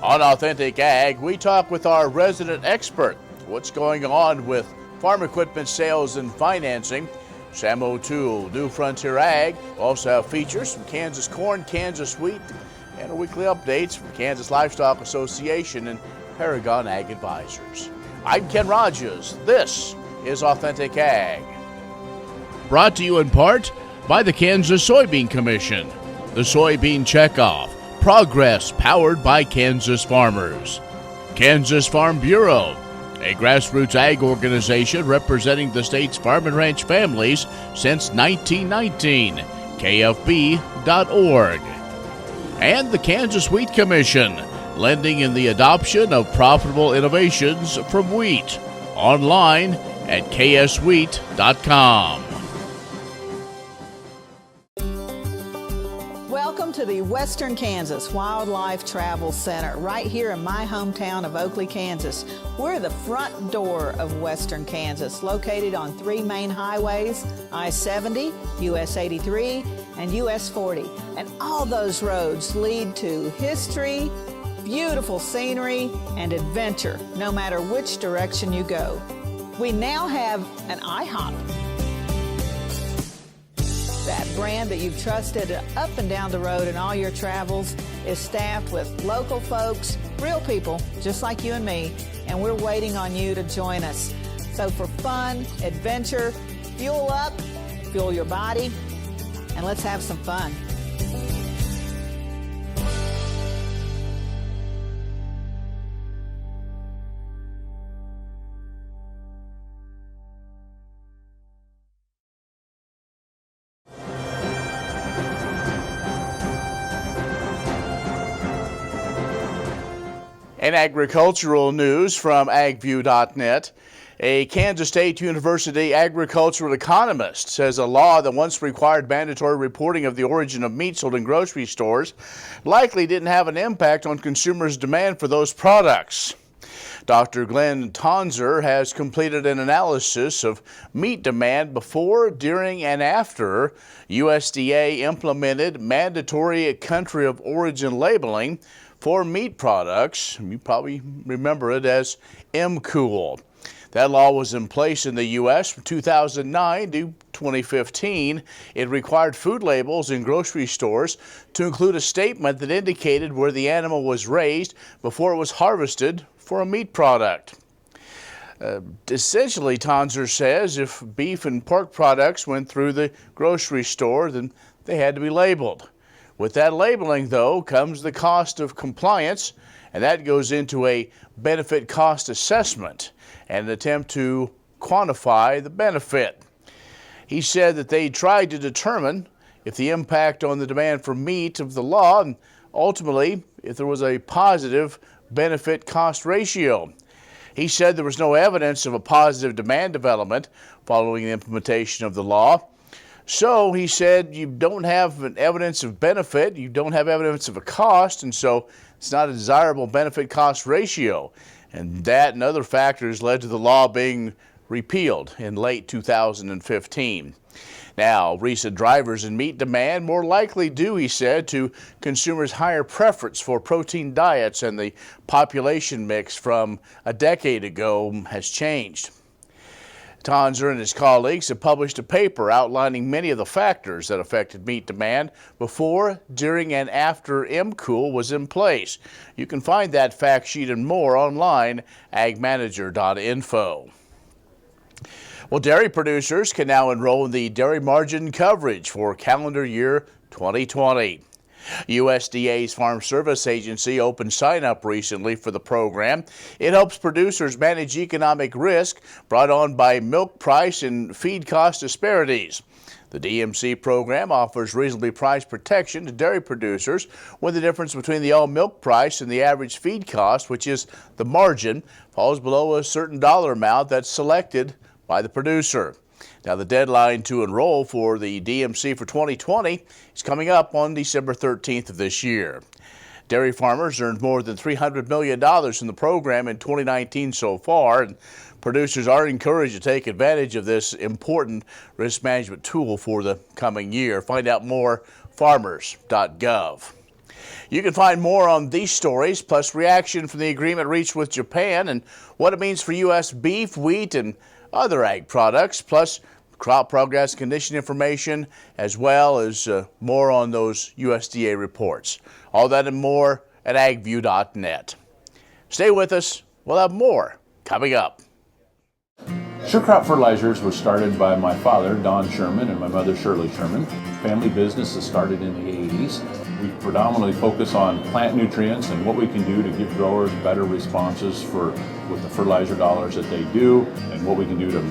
On Authentic Ag, we talk with our resident expert. What's going on with farm equipment sales and financing? Sam O'Toole, New Frontier Ag. We'll also have features from Kansas corn, Kansas wheat, and our weekly updates from Kansas Livestock Association and Paragon Ag Advisors. I'm Ken Rogers. This is Authentic Ag. Brought to you in part by the Kansas Soybean Commission, the Soybean Checkoff, progress powered by Kansas farmers. Kansas Farm Bureau, a grassroots ag organization representing the state's farm and ranch families since 1919, KFB.org. And the Kansas Wheat Commission, lending in the adoption of profitable innovations from wheat, online at kswheat.com. Welcome to the Western Kansas Wildlife Travel Center, right here in my hometown of Oakley, Kansas. We're the front door of Western Kansas, located on three main highways, I-70, US 83, and US 40. And all those roads lead to history, beautiful scenery, and adventure, no matter which direction you go. We now have an IHOP. That brand that you've trusted up and down the road in all your travels is staffed with local folks, real people, just like you and me, and we're waiting on you to join us. So for fun, adventure, fuel up, fuel your body, and let's have some fun. And agricultural news from agview.net. A Kansas State University agricultural economist says a law that once required mandatory reporting of the origin of meat sold in grocery stores likely didn't have an impact on consumers' demand for those products. Dr. Glenn Tonzer has completed an analysis of meat demand before, during, and after USDA implemented mandatory country of origin labeling for meat products. You probably remember it as MCOOL. That law was in place in the U.S. from 2009 to 2015. It required food labels in grocery stores to include a statement that indicated where the animal was raised before it was harvested for a meat product. Essentially, Tonzer says if beef and pork products went through the grocery store, then they had to be labeled. With that labeling, though, comes the cost of compliance, and that goes into a benefit cost assessment and an attempt to quantify the benefit. He said that they tried to determine if the impact on the demand for meat of the law, and ultimately if there was a positive benefit cost ratio. He said there was no evidence of a positive demand development following the implementation of the law. So he said you don't have an evidence of benefit, you don't have evidence of a cost, and so it's not a desirable benefit cost ratio. And that and other factors led to the law being repealed in late 2015. Now, recent drivers in meat demand more likely due, he said, to consumers' higher preference for protein diets, and the population mix from a decade ago has changed. Tonzer and his colleagues have published a paper outlining many of the factors that affected meat demand before, during, and after MCOOL was in place. You can find that fact sheet and more online, agmanager.info. Well, dairy producers can now enroll in the dairy margin coverage for calendar year 2020. USDA's Farm Service Agency opened sign-up recently for the program. It helps producers manage economic risk brought on by milk price and feed cost disparities. The DMC program offers reasonably priced protection to dairy producers when the difference between the all milk price and the average feed cost, which is the margin, falls below a certain dollar amount that's selected by the producer. Now, the deadline to enroll for the DMC for 2020 is coming up on December 13th of this year. Dairy farmers earned more than $300 million in the program in 2019 so far, and producers are encouraged to take advantage of this important risk management tool for the coming year. Find out more, farmers.gov. You can find more on these stories, plus reaction from the agreement reached with Japan and what it means for U.S. beef, wheat, and other ag products, plus crop progress condition information, as well as more on those USDA reports. All that and more at agview.net. Stay with us. We'll have more coming up. SureCrop Fertilizers was started by my father, Don Sherman, and my mother, Shirley Sherman. Family business that started in the 80s. We predominantly focus on plant nutrients and what we can do to give growers better responses with the fertilizer dollars that they do, and what we can do to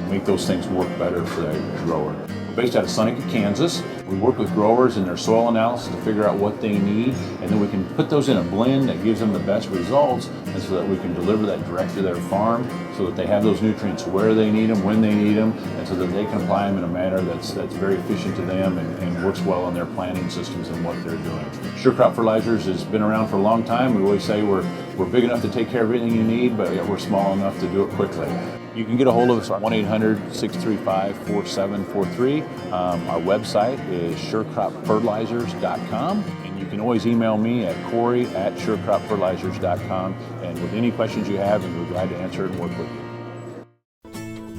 make those things work better for the grower. We're based out of Seneca, Kansas. We work with growers in their soil analysis to figure out what they need, and then we can put those in a blend that gives them the best results, and so that we can deliver that direct to their farm so that they have those nutrients where they need them, when they need them, and so that they can apply them in a manner that's very efficient to them and works well in their planting systems and what they're doing. SureCrop Fertilizers has been around for a long time. We always say we're big enough to take care of everything you need, but yet we're small enough to do it quickly. You can get a hold of us at 1-800-635-4743. Our website is surecropfertilizers.com, and you can always email me at Corey@surecropfertilizers.com, and with any questions you have, we're glad to answer it and work with you.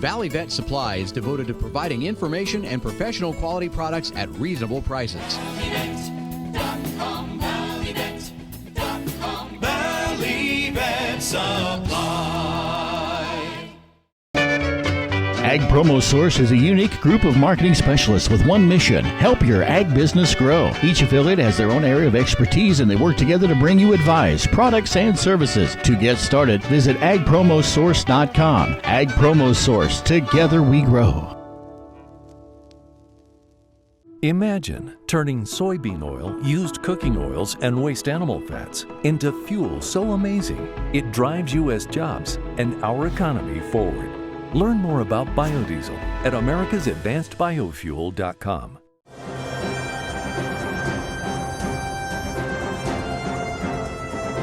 Valley Vet Supply is devoted to providing information and professional quality products at reasonable prices. ValleyVet.com, ValleyVet.com, Valley Vet Supply. Ag Promo Source is a unique group of marketing specialists with one mission: help your ag business grow. Each affiliate has their own area of expertise, and they work together to bring you advice, products, and services. To get started, visit agpromosource.com. Ag Promo Source. Together we grow. Imagine turning soybean oil, used cooking oils, and waste animal fats into fuel so amazing it drives U.S. jobs and our economy forward. Learn more about biodiesel at americasadvancedbiofuel.com.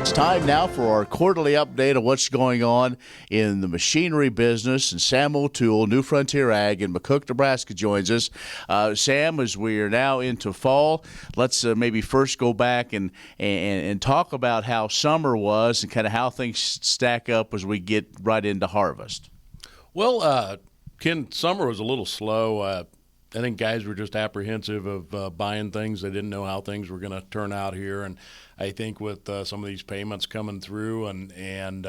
It's time now for our quarterly update of what's going on in the machinery business. And Sam O'Toole, New Frontier Ag in McCook, Nebraska, joins us. Sam, as we are now into fall, let's maybe first go back and talk about how summer was and kind of how things stack up as we get right into harvest. Well, Ken, summer was a little slow. I think guys were just apprehensive of buying things. They didn't know how things were going to turn out here. And I think with some of these payments coming through and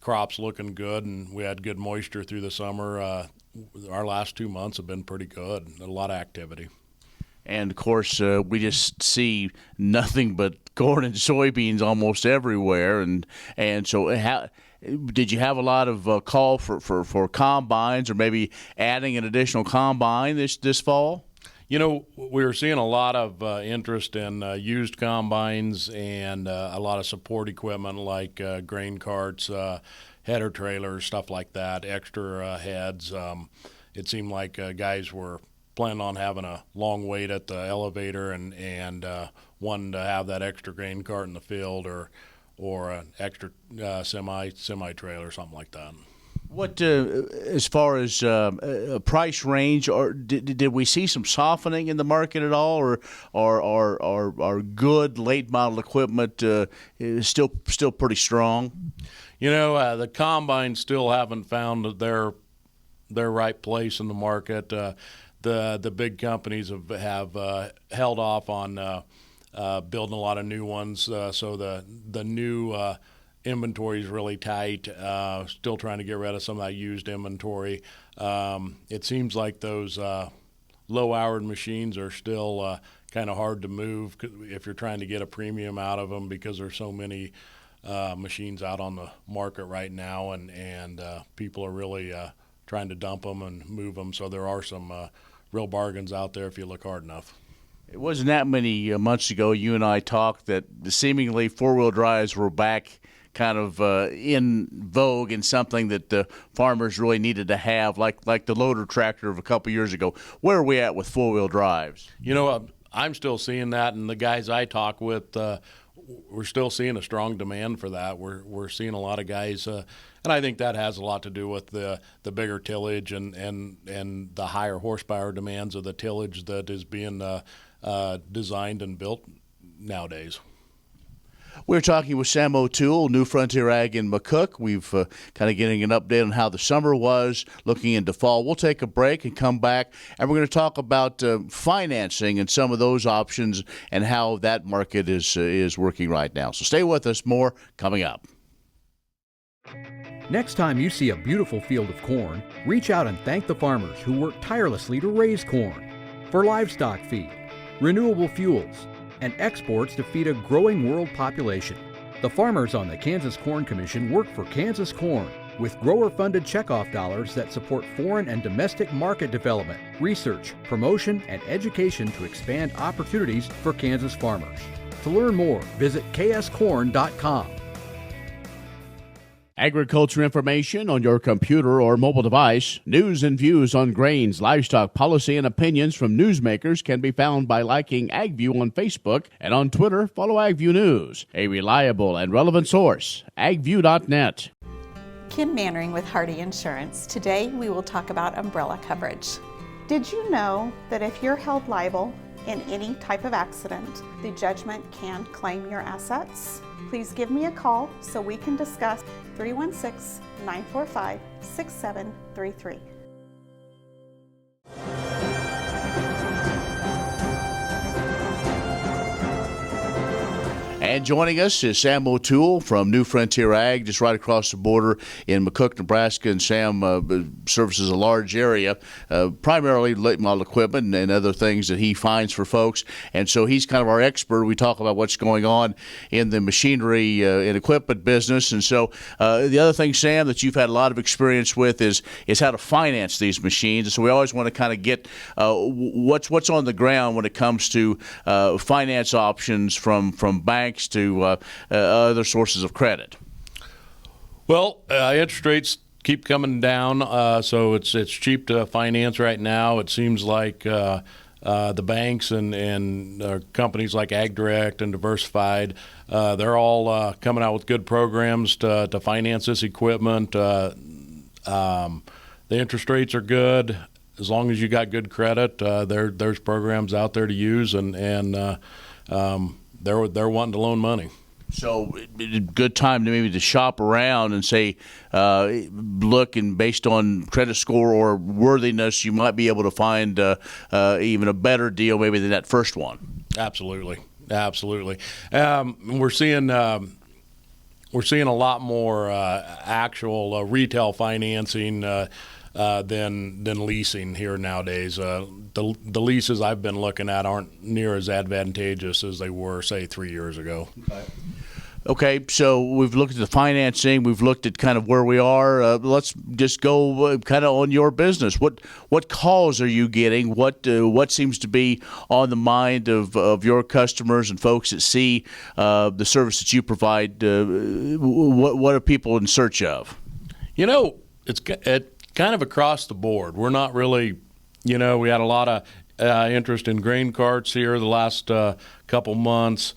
crops looking good, and we had good moisture through the summer, our last 2 months have been pretty good. A lot of activity. And, of course, we just see nothing but corn and soybeans almost everywhere. And so how – did you have a lot of call for combines, or maybe adding an additional combine this fall? You know, we were seeing a lot of interest in used combines and a lot of support equipment like grain carts, header trailers, stuff like that, extra heads. It seemed like guys were planning on having a long wait at the elevator and wanting to have that extra grain cart in the field or an extra semi trailer or something like that. What as far as price range, or did we see some softening in the market at all, or good late model equipment is still pretty strong? You know, the combines still haven't found their right place in the market. The big companies have held off on building a lot of new ones, so the new inventory is really tight. Still trying to get rid of some of that used inventory. It seems like those low-hour machines are still kind of hard to move if you're trying to get a premium out of them, because there's so many machines out on the market right now, and people are really trying to dump them and move them. So there are some real bargains out there if you look hard enough. It wasn't that many months ago you and I talked that seemingly four-wheel drives were back kind of in vogue and something that the farmers really needed to have, like the loader tractor of a couple years ago. Where are we at with four-wheel drives? You know, I'm still seeing that, and the guys I talk with, we're still seeing a strong demand for that. We're seeing a lot of guys, and I think that has a lot to do with the bigger tillage and the higher horsepower demands of the tillage that is being designed and built nowadays. We're talking with Sam O'Toole, New Frontier Ag in McCook. We've kind of getting an update on how the summer was, looking into fall. We'll take a break and come back, and we're going to talk about financing and some of those options and how that market is working right now. So stay with us. More coming up. Next time you see a beautiful field of corn, reach out and thank the farmers who work tirelessly to raise corn for livestock feed, renewable fuels, and exports to feed a growing world population. The farmers on the Kansas Corn Commission work for Kansas Corn with grower-funded checkoff dollars that support foreign and domestic market development, research, promotion, and education to expand opportunities for Kansas farmers. To learn more, visit kscorn.com. Agriculture information on your computer or mobile device. News and views on grains, livestock policy, and opinions from newsmakers can be found by liking AgView on Facebook, and on Twitter, follow AgView News, a reliable and relevant source. agview.net. Kim Mannering with Hardy Insurance. Today we will talk about umbrella coverage. Did you know that if you're held liable in any type of accident, the judgment can claim your assets? Please give me a call so we can discuss. 316-945-6733. And joining us is Sam O'Toole from New Frontier Ag, just right across the border in McCook, Nebraska. And Sam services a large area, primarily late model equipment and other things that he finds for folks. And so he's kind of our expert. We talk about what's going on in the machinery and equipment business. And so the other thing, Sam, that you've had a lot of experience with is how to finance these machines. And so we always want to kind of get what's on the ground when it comes to finance options from banks to other sources of credit. Well, interest rates keep coming down, so it's cheap to finance right now. It seems like the banks and companies like AgDirect and Diversified, they're all coming out with good programs to finance this equipment. The interest rates are good. As long as you got good credit, there's programs out there to use, and they're wanting to loan money. So, good time to maybe to shop around and say, look, and based on credit score or worthiness, you might be able to find even a better deal maybe than that first one. Absolutely. We're seeing a lot more actual retail financing than leasing here nowadays. The leases I've been looking at aren't near as advantageous as they were, say, 3 years ago. Okay, so we've looked at the financing. We've looked at kind of where we are. Let's just go kind of on your business. What calls are you getting? What seems to be on the mind of your customers and folks that see the service that you provide? What are people in search of? You know, it's kind of across the board. We're not really, we had a lot of interest in grain carts here the last couple months.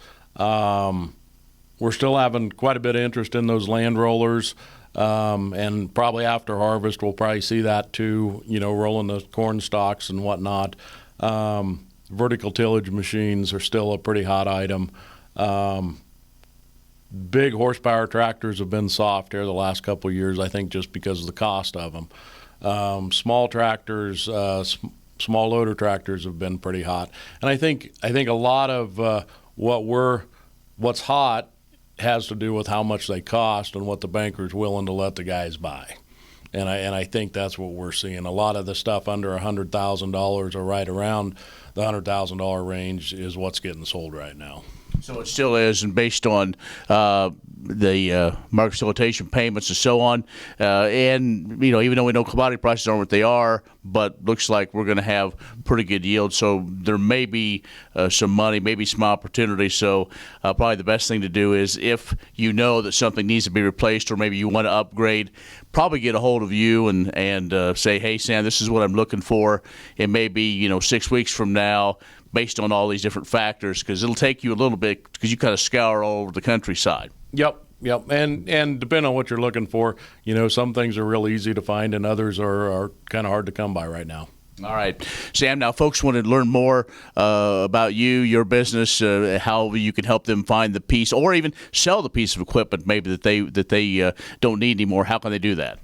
We're still having quite a bit of interest in those land rollers, and probably after harvest we'll probably see that too, rolling the corn stalks and whatnot. Vertical tillage machines are still a pretty hot item. Big horsepower tractors have been soft here the last couple of years, I think just because of the cost of them. Small tractors, small loader tractors have been pretty hot. And I think a lot of what's hot has to do with how much they cost and what the banker's willing to let the guys buy. And I think that's what we're seeing. A lot of the stuff under $100,000 or right around the $100,000 range is what's getting sold right now. So it still is, and based on the market facilitation payments and so on, and even though we know commodity prices aren't what they are, but looks like we're going to have pretty good yield. So there may be some money, maybe some opportunity. So probably the best thing to do is if you know that something needs to be replaced or maybe you want to upgrade, probably get a hold of you and say, hey, Sam, this is what I'm looking for. It may be 6 weeks from now, based on all these different factors, because it'll take you a little bit because you kind of scour all over the countryside. Yep. And depending on what you're looking for, some things are real easy to find and others are kind of hard to come by right now. All right, Sam, now folks want to learn more about you, your business, how you can help them find the piece or even sell the piece of equipment maybe that they don't need anymore. How can they do that?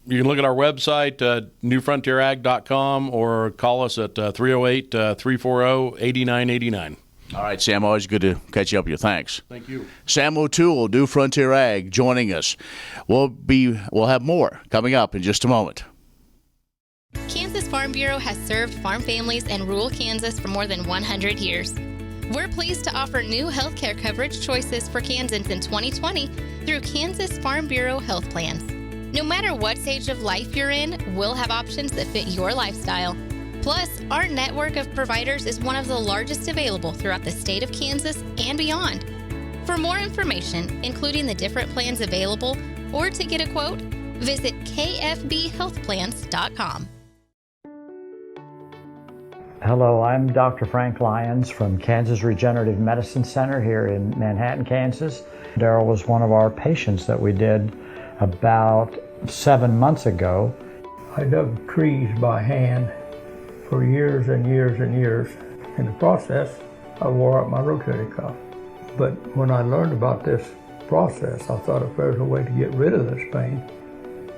You can look at our website, newfrontierag.com, or call us at 308-340-8989. All right, Sam, always good to catch you up with you. Thanks. Thank you. Sam O'Toole, New Frontier Ag, joining us. We'll have more coming up in just a moment. Kansas Farm Bureau has served farm families in rural Kansas for more than 100 years. We're pleased to offer new healthcare coverage choices for Kansans in 2020 through Kansas Farm Bureau Health Plans. No matter what stage of life you're in, we'll have options that fit your lifestyle. Plus, our network of providers is one of the largest available throughout the state of Kansas and beyond. For more information, including the different plans available, or to get a quote, visit kfbhealthplans.com. Hello, I'm Dr. Frank Lyons from Kansas Regenerative Medicine Center here in Manhattan, Kansas. Daryl was one of our patients that we did about 7 months ago. I dug trees by hand for years and years and years. In the process, I wore out my rotator cuff. But when I learned about this process, I thought if there's a way to get rid of this pain,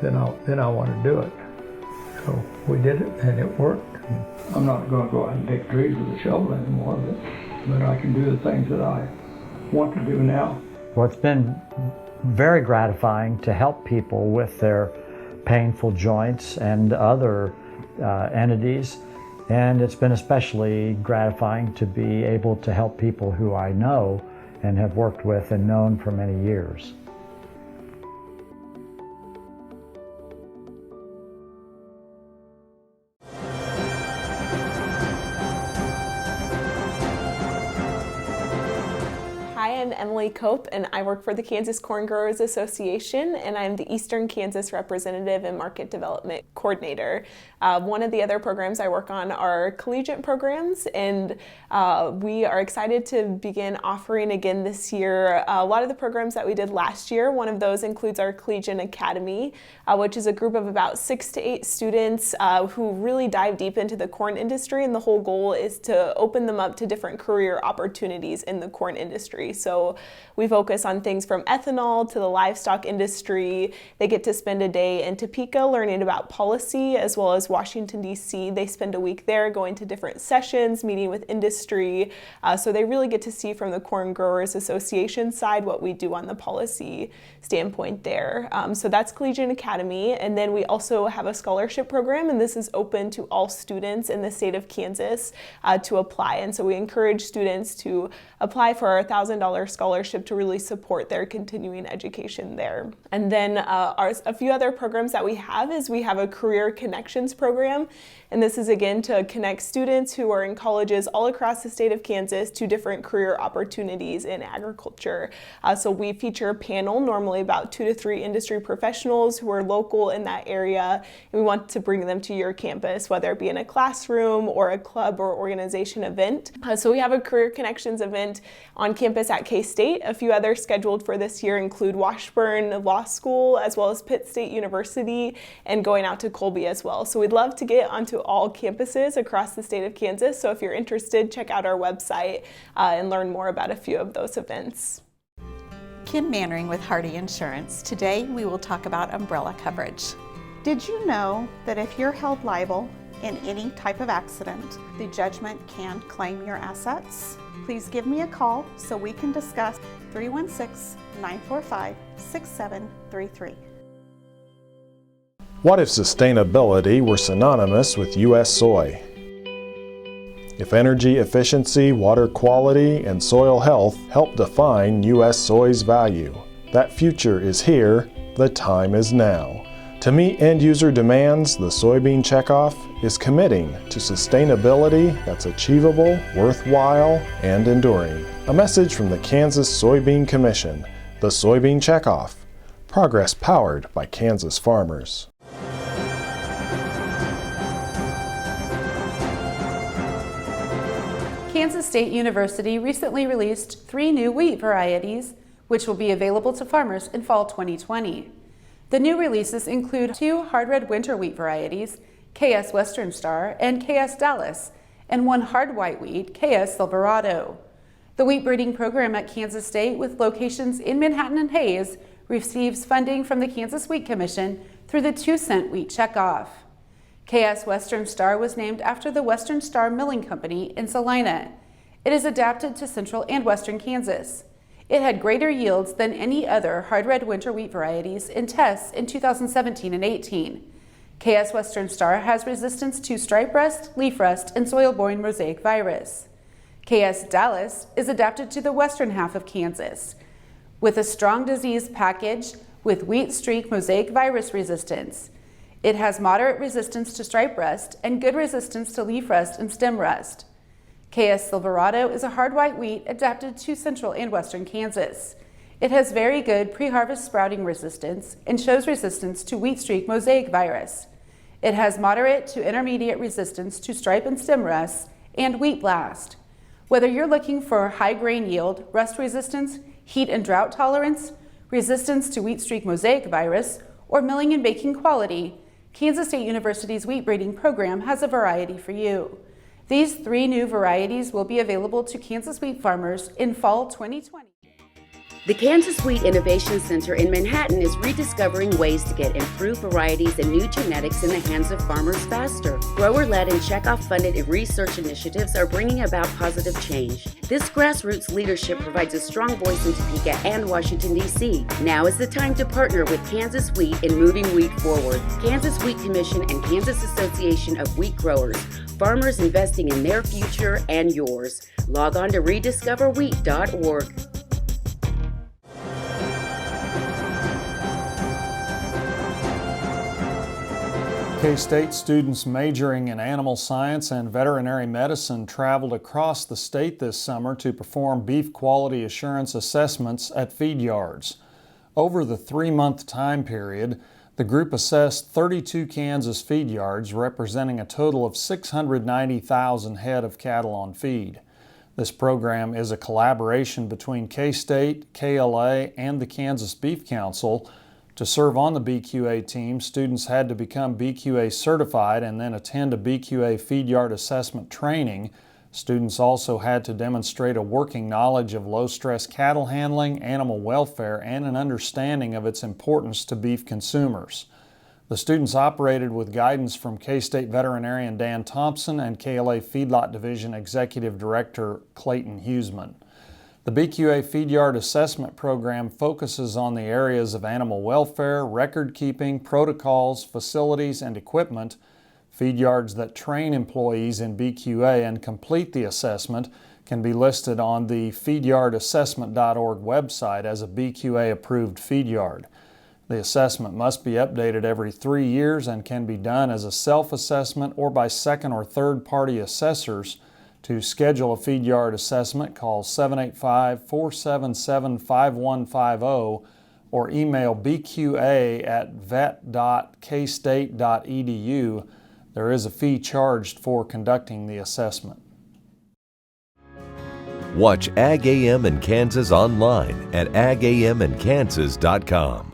then I want to do it. So we did it, and it worked. I'm not going to go out and dig trees with a shovel anymore, but I can do the things that I want to do now. Well, it's been very gratifying to help people with their painful joints and other entities, and it's been especially gratifying to be able to help people who I know and have worked with and known for many years. I'm Emily Cope, and I work for the Kansas Corn Growers Association, and I'm the Eastern Kansas Representative and Market Development Coordinator. One of the other programs I work on are collegiate programs, and we are excited to begin offering again this year a lot of the programs that we did last year. One of those includes our Collegiate Academy, which is a group of about 6 to 8 students who really dive deep into the corn industry, and the whole goal is to open them up to different career opportunities in the corn industry. So we focus on things from ethanol to the livestock industry. They get to spend a day in Topeka learning about policy, as well as Washington, D.C. They spend a week there going to different sessions, meeting with industry. So they really get to see from the Corn Growers Association side what we do on the policy standpoint there. So that's Collegiate Academy. And then we also have a scholarship program, and this is open to all students in the state of Kansas to apply. And so we encourage students to apply for our $1,000 scholarship to really support their continuing education there. And then a few other programs that we have is we have a Career Connections program, and this is again to connect students who are in colleges all across the state of Kansas to different career opportunities in agriculture. So we feature a panel, normally about 2 to 3 industry professionals who are local in that area, and we want to bring them to your campus, whether it be in a classroom or a club or organization event. So we have a Career Connections event on campus at K-State. A few others scheduled for this year include Washburn Law School, as well as Pitt State University, and going out to Colby as well. So we'd love to get onto all campuses across the state of Kansas. So if you're interested, check out our website and learn more about a few of those events. Kim Mannering with Hardy Insurance. Today we will talk about umbrella coverage. Did you know that if you're held liable in any type of accident, the judgment can claim your assets? Please give me a call so we can discuss. 316-945-6733. What if sustainability were synonymous with U.S. soy? If energy efficiency, water quality, and soil health help define U.S. soy's value, that future is here, the time is now. To meet end-user demands, the Soybean Checkoff is committing to sustainability that's achievable, worthwhile, and enduring. A message from the Kansas Soybean Commission, the Soybean Checkoff, progress powered by Kansas farmers. Kansas State University recently released 3 new wheat varieties, which will be available to farmers in fall 2020. The new releases include 2 hard red winter wheat varieties, KS Western Star, and KS Dallas, and 1 hard white wheat, KS Silverado. The wheat breeding program at Kansas State, with locations in Manhattan and Hayes, receives funding from the Kansas Wheat Commission through the 2-cent wheat checkoff. KS Western Star was named after the Western Star Milling Company in Salina. It is adapted to central and western Kansas. It had greater yields than any other hard red winter wheat varieties in tests in 2017 and 18. KS Western Star has resistance to stripe rust, leaf rust, and soil-borne mosaic virus. KS Dallas is adapted to the western half of Kansas, with a strong disease package with wheat streak mosaic virus resistance. It has moderate resistance to stripe rust and good resistance to leaf rust and stem rust. KS Silverado is a hard white wheat adapted to central and western Kansas. It has very good pre-harvest sprouting resistance and shows resistance to wheat streak mosaic virus. It has moderate to intermediate resistance to stripe and stem rust and wheat blast. Whether you're looking for high grain yield, rust resistance, heat and drought tolerance, resistance to wheat streak mosaic virus, or milling and baking quality, Kansas State University's wheat breeding program has a variety for you. These 3 new varieties will be available to Kansas wheat farmers in fall 2020. The Kansas Wheat Innovation Center in Manhattan is rediscovering ways to get improved varieties and new genetics in the hands of farmers faster. Grower-led and checkoff-funded research initiatives are bringing about positive change. This grassroots leadership provides a strong voice in Topeka and Washington, D.C. Now is the time to partner with Kansas Wheat in moving wheat forward. Kansas Wheat Commission and Kansas Association of Wheat Growers. Farmers investing in their future and yours. Log on to rediscoverwheat.org. K-State students majoring in animal science and veterinary medicine traveled across the state this summer to perform beef quality assurance assessments at feed yards. Over the 3-month time period, the group assessed 32 Kansas feed yards, representing a total of 690,000 head of cattle on feed. This program is a collaboration between K-State, KLA, and the Kansas Beef Council. To serve on the BQA team, students had to become BQA certified and then attend a BQA feed yard assessment training. Students also had to demonstrate a working knowledge of low-stress cattle handling, animal welfare, and an understanding of its importance to beef consumers. The students operated with guidance from K-State veterinarian Dan Thompson and KLA Feedlot Division Executive Director Clayton Huseman. The BQA Feed Yard Assessment Program focuses on the areas of animal welfare, record keeping, protocols, facilities, and equipment. Feed yards that train employees in BQA and complete the assessment can be listed on the feedyardassessment.org website as a BQA approved feed yard. The assessment must be updated every 3 years and can be done as a self-assessment or by second or third party assessors. To schedule a feed yard assessment, call 785-477-5150 or email bqa@vet.kstate.edu. There is a fee charged for conducting the assessment. Watch Ag AM in Kansas online at agamandkansas.com.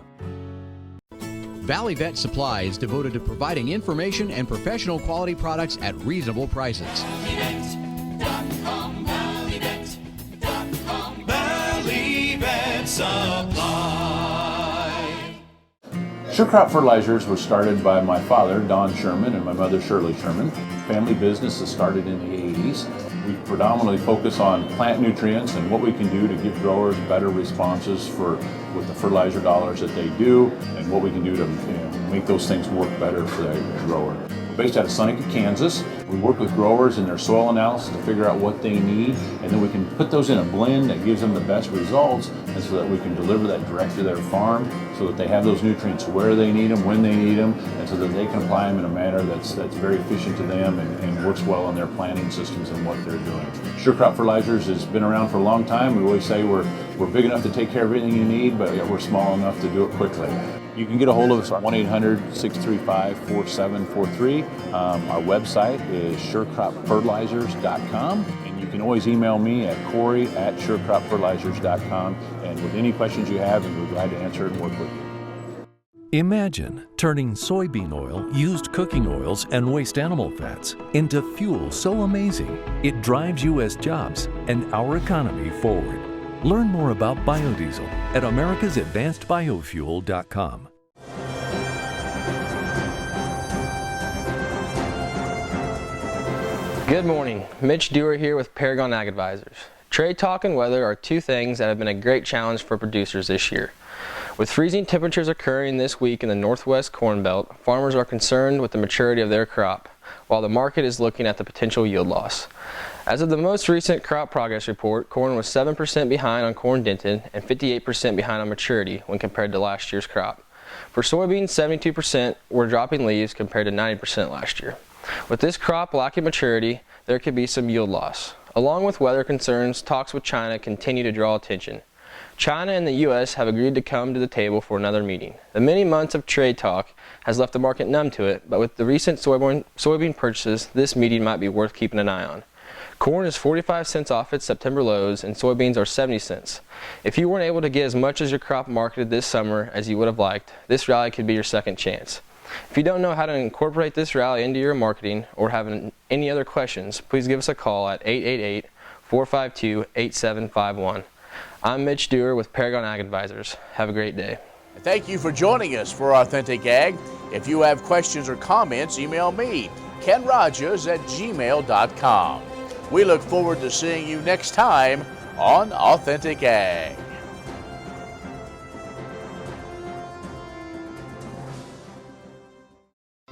Valley Vet Supply is devoted to providing information and professional quality products at reasonable prices. Valley Vet Supply. SureCrop Fertilizers was started by my father, Don Sherman, and my mother, Shirley Sherman. Family business that started in the 80s. We predominantly focus on plant nutrients and what we can do to give growers better responses with the fertilizer dollars that they do, and what we can do to make those things work better for the grower. We're based out of Seneca, Kansas. We work with growers in their soil analysis to figure out what they need, and then we can put those in a blend that gives them the best results, and so that we can deliver that direct to their farm so that they have those nutrients where they need them, when they need them, and so that they can apply them in a manner that's very efficient to them and works well in their planting systems and what they're doing. SureCrop Fertilizers has been around for a long time. We always say we're big enough to take care of everything you need, but we're small enough to do it quickly. You can get a hold of us at 1-800-635-4743. Our website is surecropfertilizers.com, and you can always email me at Corey@surecropfertilizers.com, and with any questions you have, we'll be glad to answer it and work with you. Imagine turning soybean oil, used cooking oils, and waste animal fats into fuel so amazing it drives U.S. jobs and our economy forward. Learn more about biodiesel at americasadvancedbiofuel.com. Good morning. Mitch Dewar here with Paragon Ag Advisors. Trade talk and weather are two things that have been a great challenge for producers this year. With freezing temperatures occurring this week in the Northwest Corn Belt, farmers are concerned with the maturity of their crop, while the market is looking at the potential yield loss. As of the most recent crop progress report, corn was 7% behind on corn dented and 58% behind on maturity when compared to last year's crop. For soybeans, 72% were dropping leaves compared to 90% last year. With this crop lacking maturity, there could be some yield loss. Along with weather concerns, talks with China continue to draw attention. China and the U.S. have agreed to come to the table for another meeting. The many months of trade talk has left the market numb to it, but with the recent soybean purchases, this meeting might be worth keeping an eye on. Corn is 45 cents off its September lows, and soybeans are 70 cents. If you weren't able to get as much as your crop marketed this summer as you would have liked, this rally could be your second chance. If you don't know how to incorporate this rally into your marketing or have any other questions, please give us a call at 888-452-8751. I'm Mitch Dewar with Paragon Ag Advisors. Have a great day. Thank you for joining us for Authentic Ag. If you have questions or comments, email me, kenrogers@gmail.com. We look forward to seeing you next time on Authentic Ag.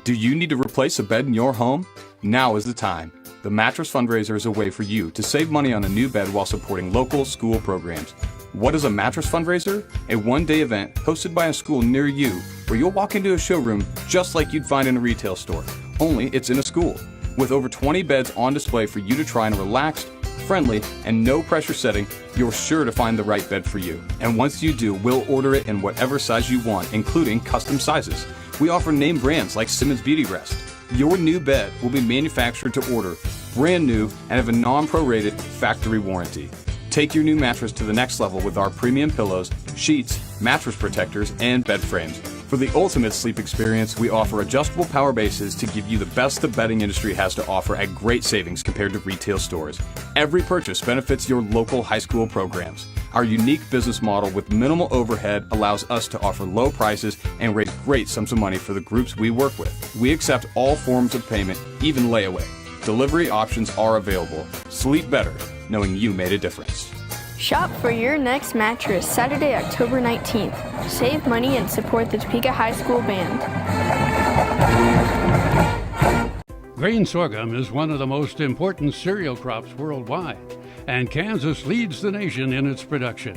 Do you need to replace a bed in your home? Now is the time. The Mattress Fundraiser is a way for you to save money on a new bed while supporting local school programs. What is a Mattress Fundraiser? A one-day event hosted by a school near you where you'll walk into a showroom just like you'd find in a retail store, only it's in a school. With over 20 beds on display for you to try in a relaxed, friendly, and no-pressure setting, you're sure to find the right bed for you. And once you do, we'll order it in whatever size you want, including custom sizes. We offer name brands like Simmons Beauty Rest. Your new bed will be manufactured to order, brand new, and have a non-prorated factory warranty. Take your new mattress to the next level with our premium pillows, sheets, mattress protectors, and bed frames. For the ultimate sleep experience, we offer adjustable power bases to give you the best the bedding industry has to offer at great savings compared to retail stores. Every purchase benefits your local high school programs. Our unique business model with minimal overhead allows us to offer low prices and raise great sums of money for the groups we work with. We accept all forms of payment, even layaway. Delivery options are available. Sleep better, knowing you made a difference. Shop for your next mattress Saturday, October 19th. Save money and support the Topeka High School Band. Grain sorghum is one of the most important cereal crops worldwide, and Kansas leads the nation in its production.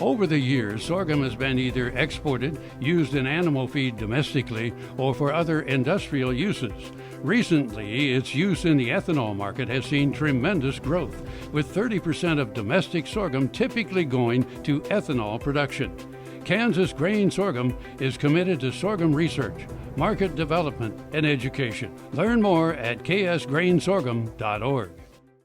Over the years, sorghum has been either exported, used in animal feed domestically, or for other industrial uses. Recently, its use in the ethanol market has seen tremendous growth, with 30% of domestic sorghum typically going to ethanol production. Kansas Grain Sorghum is committed to sorghum research, market development, and education. Learn more at ksgrainsorghum.org.